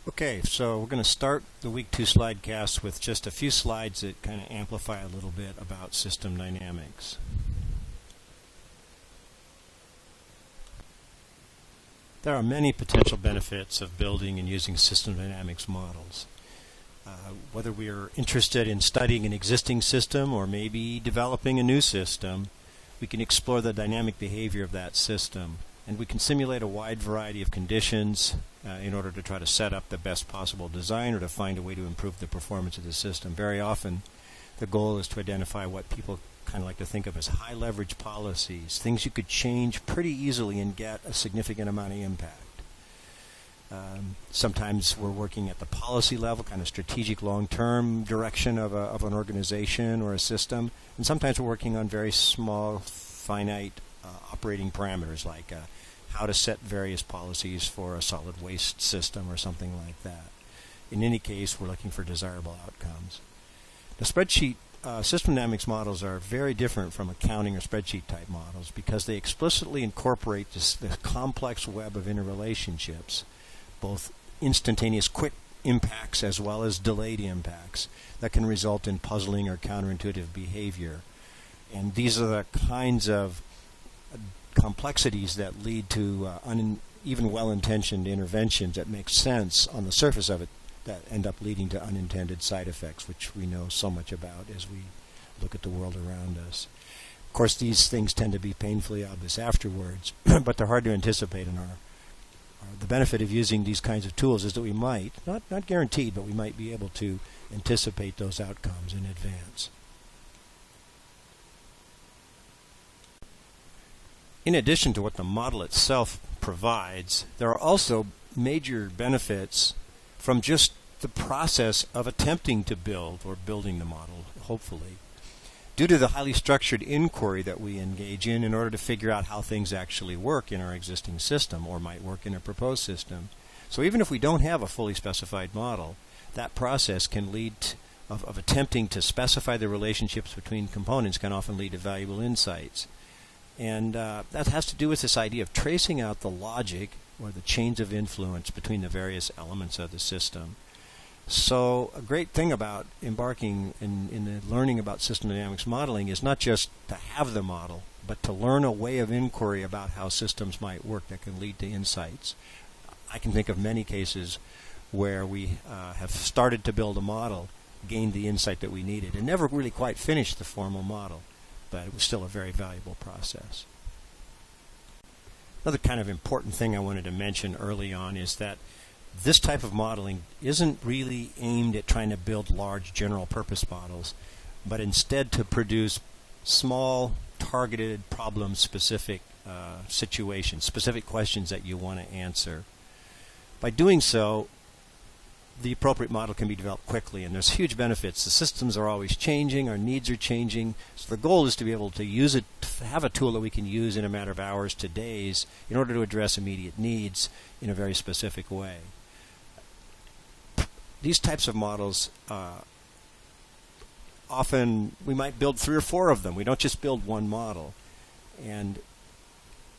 Okay, so we're going to start the Week 2 slidecast with just a few slides that kind of amplify a little bit about system dynamics. There are many potential benefits of building and using system dynamics models. Whether we are interested in studying an existing system or maybe developing a new system, we can explore the dynamic behavior of that system. And we can simulate a wide variety of conditions in order to try to set up the best possible design or to find a way to improve the performance of the system. Very often, the goal is to identify what people kind of like to think of as high leverage policies, things you could change pretty easily and get a significant amount of impact. Sometimes we're working at the policy level, kind of strategic long-term direction of an organization or a system, and sometimes we're working on very small, finite operating parameters like how to set various policies for a solid waste system or something like that. In any case, we're looking for desirable outcomes. The spreadsheet system dynamics models are very different from accounting or spreadsheet type models because they explicitly incorporate the complex web of interrelationships, both instantaneous quick impacts as well as delayed impacts that can result in puzzling or counterintuitive behavior. And these are the kinds of complexities that lead to even well-intentioned interventions that make sense on the surface of it that end up leading to unintended side effects, which we know so much about as we look at the world around us. Of course, these things tend to be painfully obvious afterwards, but they're hard to anticipate in the benefit of using these kinds of tools is that we might, not guaranteed, but we might be able to anticipate those outcomes in advance. In addition to what the model itself provides, there are also major benefits from just the process of attempting to build or building the model, hopefully, due to the highly structured inquiry that we engage in order to figure out how things actually work in our existing system or might work in a proposed system. So even if we don't have a fully specified model, that process can lead of attempting to specify the relationships between components can often lead to valuable insights. And that has to do with this idea of tracing out the logic or the chains of influence between the various elements of the system. So a great thing about embarking in the learning about system dynamics modeling is not just to have the model, but to learn a way of inquiry about how systems might work that can lead to insights. I can think of many cases where we have started to build a model, gained the insight that we needed, and never really quite finished the formal model, but it was still a very valuable process. Another kind of important thing I wanted to mention early on is that this type of modeling isn't really aimed at trying to build large general purpose models, but instead to produce small, targeted, problem-specific situations, specific questions that you want to answer. By doing so, the appropriate model can be developed quickly, and there's huge benefits. The systems are always changing, our needs are changing, so the goal is to be able to use it, to have a tool that we can use in a matter of hours to days in order to address immediate needs in a very specific way. These types of models, often we might build 3 or 4 of them. We don't just build one model. And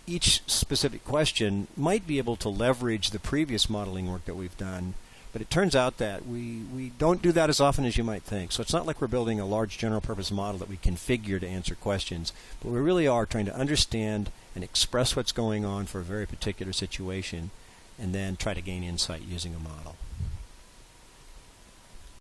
each specific question might be able to leverage the previous modeling work that we've done, but it turns out that we don't do that as often as you might think. So it's not like we're building a large general purpose model that we configure to answer questions, but we really are trying to understand and express what's going on for a very particular situation and then try to gain insight using a model.